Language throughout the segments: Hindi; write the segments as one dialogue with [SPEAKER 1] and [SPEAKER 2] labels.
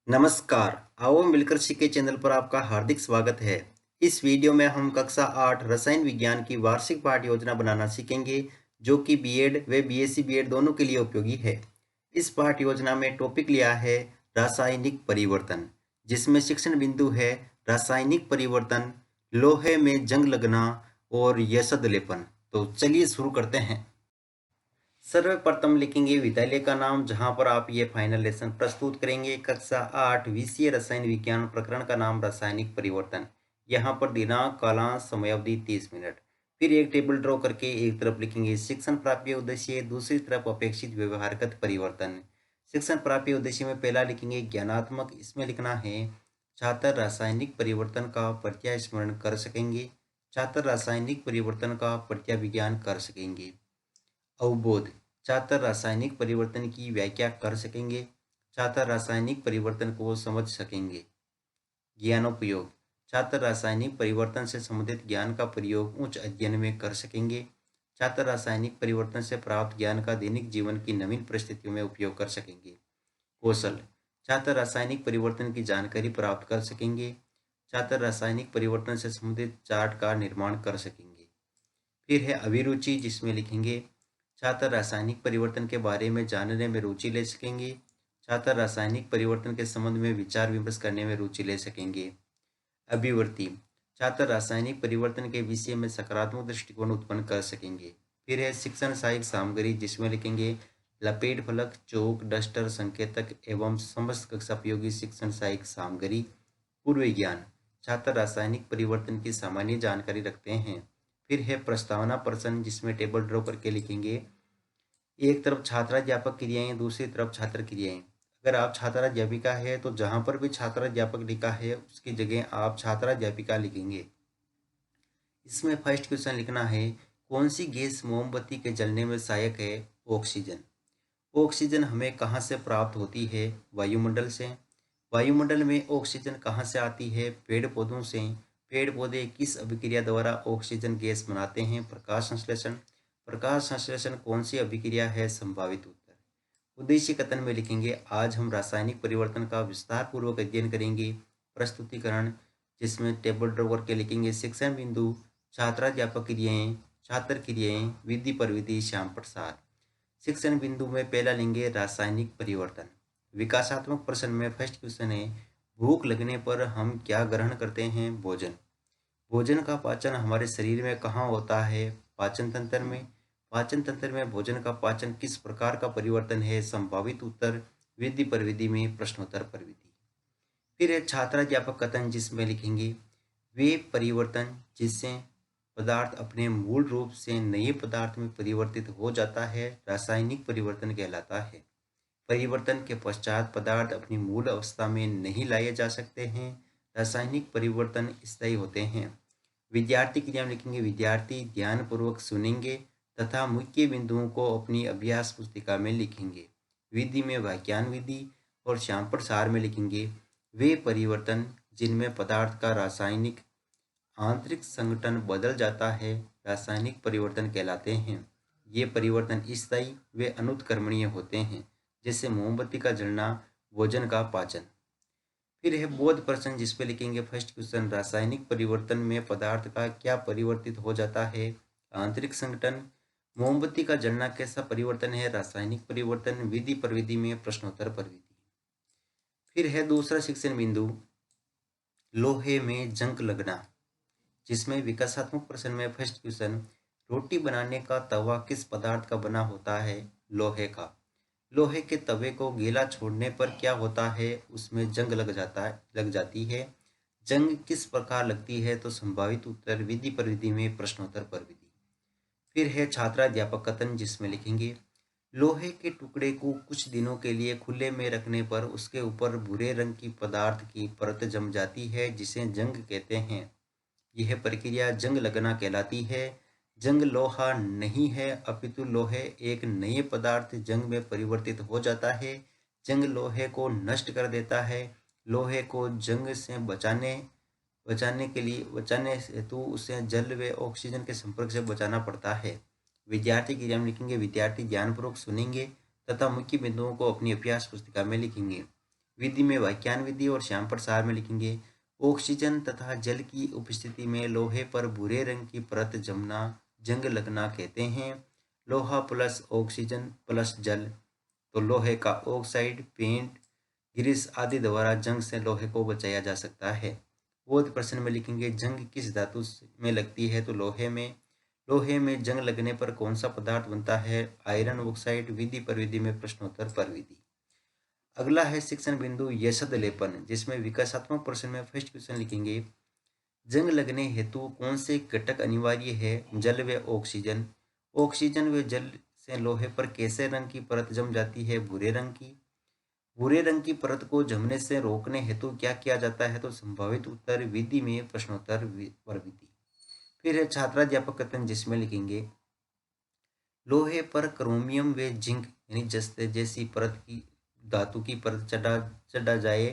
[SPEAKER 1] नमस्कार, आओ मिलकर सीखे चैनल पर आपका हार्दिक स्वागत है। इस वीडियो में हम कक्षा 8 रसायन विज्ञान की वार्षिक पाठ योजना बनाना सीखेंगे, जो कि बीएड व बीएससी बीएड दोनों के लिए उपयोगी है। इस पाठ योजना में टॉपिक लिया है रासायनिक परिवर्तन, जिसमें शिक्षण बिंदु है रासायनिक परिवर्तन, लोहे में जंग लगना और यशद लेपन। तो चलिए शुरू करते हैं। सर्वप्रथम लिखेंगे विद्यालय का नाम, जहां पर आप ये फाइनल लेसन प्रस्तुत करेंगे। कक्षा 8 विषय रसायन विज्ञान, प्रकरण का नाम रासायनिक परिवर्तन। यहाँ पर दिनांक, कालांश, समयावधि 30 मिनट। फिर एक टेबल ड्रॉ करके एक तरफ लिखेंगे शिक्षण प्राप्य उद्देश्य, दूसरी तरफ अपेक्षित व्यवहारगत परिवर्तन। शिक्षण प्राप्य उद्देश्य में पहला लिखेंगे ज्ञानात्मक। इसमें लिखना है छात्र रासायनिक परिवर्तन का प्रत्यय स्मरण कर सकेंगे। छात्र रासायनिक परिवर्तन का प्रत्यय विज्ञान कर सकेंगे। अवबोध, छात्र रासायनिक परिवर्तन की व्याख्या कर सकेंगे। छात्र रासायनिक परिवर्तन को समझ सकेंगे। ज्ञानोपयोग, छात्र रासायनिक परिवर्तन से संबंधित ज्ञान का प्रयोग उच्च अध्ययन में कर सकेंगे। छात्र रासायनिक परिवर्तन से प्राप्त ज्ञान का दैनिक जीवन की नवीन परिस्थितियों में उपयोग कर सकेंगे। कौशल, छात्र रासायनिक परिवर्तन की जानकारी प्राप्त कर सकेंगे। छात्र रासायनिक परिवर्तन से संबंधित चार्ट का निर्माण कर सकेंगे। फिर है अभिरुचि, जिसमें लिखेंगे छात्र रासायनिक परिवर्तन के बारे में जानने में रुचि ले सकेंगे। छात्र रासायनिक परिवर्तन के संबंध में विचार विमर्श करने में रुचि ले सकेंगे। अभिवृत्ति, छात्र रासायनिक परिवर्तन के विषय में सकारात्मक दृष्टिकोण उत्पन्न कर सकेंगे। फिर है शिक्षण सहायक सामग्री, जिसमें लिखेंगे लपेट फलक, चौक, डस्टर, संकेतक एवं समस्त कक्षा उपयोगी शिक्षण सहायक सामग्री। पूर्व ज्ञान, छात्र रासायनिक परिवर्तन की सामान्य जानकारी रखते हैं। फिर है प्रस्तावना प्रश्न, जिसमें टेबल ड्रॉ करके लिखेंगे एक तरफ छात्राध्यापक क्रियाएं, दूसरी तरफ छात्र क्रियाएं। अगर आप छात्राध्यापिका है तो जहां पर भी छात्राध्यापक लिखा है उसकी जगह आप छात्राध्यापिका लिखेंगे। इसमें फर्स्ट क्वेश्चन लिखना है कौन सी गैस मोमबत्ती के जलने में सहायक है? ऑक्सीजन। ऑक्सीजन हमें कहाँ से प्राप्त होती है? वायुमंडल से। वायुमंडल में ऑक्सीजन कहाँ से आती है? पेड़ पौधों से। पेड़ पौधे किस अभिक्रिया द्वारा ऑक्सीजन गैस बनाते हैं? प्रकाश संश्लेषण। प्रकाश संश्लेषण कौन सी अभिक्रिया है? संभावित उत्तर। उद्देश्य कथन में लिखेंगे आज हम रासायनिक परिवर्तन का विस्तार पूर्वक अध्ययन करेंगे। प्रस्तुतिकरण, जिसमें टेबल ड्रॉ करके लिखेंगे शिक्षण बिंदु, छात्राध्यापक क्रियाएं, छात्र क्रियाएं, विधि प्रविधि, श्याम प्रसाद। शिक्षण बिंदु में पहला लेंगे रासायनिक परिवर्तन। विकासात्मक प्रश्न में फर्स्ट क्वेश्चन है भूख लगने पर हम क्या ग्रहण करते हैं? भोजन। भोजन का पाचन हमारे शरीर में कहाँ होता है? पाचन तंत्र में। पाचन तंत्र में भोजन का पाचन किस प्रकार का परिवर्तन है? संभावित उत्तर। विधि प्रविधि में प्रश्नोत्तर प्रविधि। फिर है छात्राध्यापक कथन, जिसमें लिखेंगे वे परिवर्तन जिससे पदार्थ अपने मूल रूप से नए पदार्थ में परिवर्तित हो जाता है रासायनिक परिवर्तन कहलाता है। परिवर्तन के पश्चात पदार्थ अपनी मूल अवस्था में नहीं लाए जा सकते हैं। रासायनिक परिवर्तन स्थायी होते हैं। विद्यार्थी क्रिया में लिखेंगे विद्यार्थी ध्यानपूर्वक सुनेंगे तथा मुख्य बिंदुओं को अपनी अभ्यास पुस्तिका में लिखेंगे। विधि में व्याख्यान विधि और श्याम प्रसार में लिखेंगे वे परिवर्तन जिनमें पदार्थ का रासायनिक आंतरिक संगठन बदल जाता है रासायनिक परिवर्तन कहलाते हैं। ये परिवर्तन स्थायी व अनुत्क्रमणीय होते हैं, जैसे मोमबत्ती का जलना, भोजन का पाचन। फिर है बोध प्रश्न, जिस पे लिखेंगे फर्स्ट क्वेश्चन रासायनिक परिवर्तन में पदार्थ का क्या परिवर्तित हो जाता है? आंतरिक संगठन। मोमबत्ती का जलना कैसा परिवर्तन है? रासायनिक परिवर्तन। विधि प्रविधि में प्रश्नोत्तर प्रविधि। फिर है दूसरा शिक्षण बिंदु लोहे में जंग लगना, जिसमें विकासात्मक प्रश्न में फर्स्ट क्वेश्चन रोटी बनाने का तवा किस पदार्थ का बना होता है? लोहे का। लोहे के तवे को गीला छोड़ने पर क्या होता है? उसमें जंग लग जाती है। जंग किस प्रकार लगती है? तो संभावित उत्तर। विधि प्रविधि में प्रश्नोत्तर प्रविधि। फिर है छात्राध्यापक कथन, जिसमें लिखेंगे लोहे के टुकड़े को कुछ दिनों के लिए खुले में रखने पर उसके ऊपर भूरे रंग की पदार्थ की परत जम जाती है, जिसे जंग कहते हैं। यह प्रक्रिया जंग लगना कहलाती है। जंग लोहा नहीं है, अपितु लोहे एक नए पदार्थ जंग में परिवर्तित हो जाता है। जंग लोहे को नष्ट कर देता है। लोहे को जंग से बचाने हेतु उसे जल व ऑक्सीजन के संपर्क से बचाना पड़ता है। विद्यार्थी क्रिया में लिखेंगे विद्यार्थी ध्यानपूर्वक सुनेंगे तथा मुख्य बिंदुओं को अपनी अभ्यास पुस्तिका में लिखेंगे। विधि में वाक्यान विधि और श्यामपट सार में लिखेंगे ऑक्सीजन तथा जल की उपस्थिति में लोहे पर भूरे रंग की परत जमना जंग लगना कहते हैं। लोहा प्लस ऑक्सीजन प्लस जल, तो लोहे का ऑक्साइड, पेंट, ग्रीस आदि द्वारा जंग से लोहे को बचाया जा सकता है। बोध प्रश्न में लिखेंगे जंग किस धातु में लगती है, तो लोहे में। लोहे में जंग लगने पर कौन सा पदार्थ बनता है, आयरन ऑक्साइड। विधि पर विधि में प्रश्नोत्तर पर विधि। अगला है शिक्षण बिंदु यशद लेपन, जिसमें विकासात्मक प्रश्न में फर्स्ट क्वेश्चन लिखेंगे जंग लगने हेतु कौन से घटक अनिवार्य है, जल व ऑक्सीजन। ऑक्सीजन व जल से लोहे पर कैसे रंग की परत जम जाती है, भूरे रंग की। भूरे रंग की परत को जमने से रोकने हेतु क्या किया जाता है, तो संभावित उत्तर विधि में प्रश्नोत्तर पर विधि। फिर है छात्राध्यापक कथन, जिसमें लिखेंगे लोहे पर क्रोमियम व जिंक यानी जस्ते जैसी परत की धातु की परत चढ़ा जाए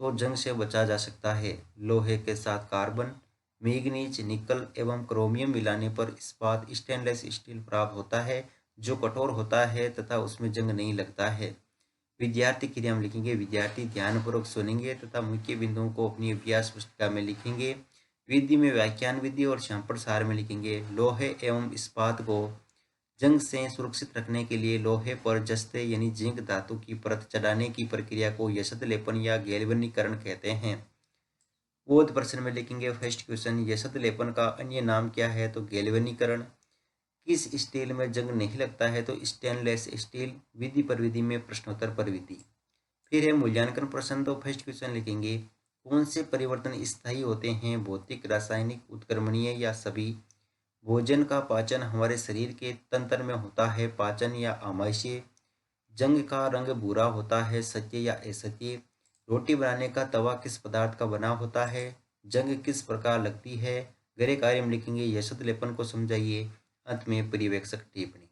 [SPEAKER 1] तो जंग से बचा जा सकता है। लोहे के साथ कार्बन, मैग्नीज, निकल एवं क्रोमियम मिलाने पर इस्पात स्टेनलेस स्टील प्राप्त होता है, जो कठोर होता है तथा उसमें जंग नहीं लगता है। विद्यार्थी क्रिया में लिखेंगे विद्यार्थी ध्यानपूर्वक सुनेंगे तथा मुख्य बिंदुओं को अपनी अभ्यास पुस्तिका में लिखेंगे। विधि में व्याख्यान विधि और श्यामपट सार में लिखेंगे लोहे एवं इस्पात को जंग से सुरक्षित रखने के लिए लोहे पर जस्ते यानी जिंक धातु की परत चढ़ाने की प्रक्रिया को यशद लेपन या गैल्वेनीकरण कहते हैं। बोध प्रश्न में लिखेंगे फर्स्ट क्वेश्चन यशद लेपन का अन्य नाम क्या है, तो गैल्वेनीकरण। किस स्टील में जंग नहीं लगता है, तो स्टेनलेस स्टील। विधि पर विधि में प्रश्नोत्तर पर विधि। फिर है मूल्यांकन प्रश्न, तो फर्स्ट क्वेश्चन लिखेंगे कौन से परिवर्तन स्थायी होते हैं, भौतिक, रासायनिक, उत्क्रमणीय या सभी। भोजन का पाचन हमारे शरीर के तंत्र में होता है, पाचन या आमाशय। जंग का रंग भूरा होता है, सत्य या असत्य। रोटी बनाने का तवा किस पदार्थ का बना होता है, जंग किस प्रकार लगती है। गृह कार्य में लिखेंगे यशद लेपन को समझाइए। अंत में पर्यवेक्षक टिप्पणी।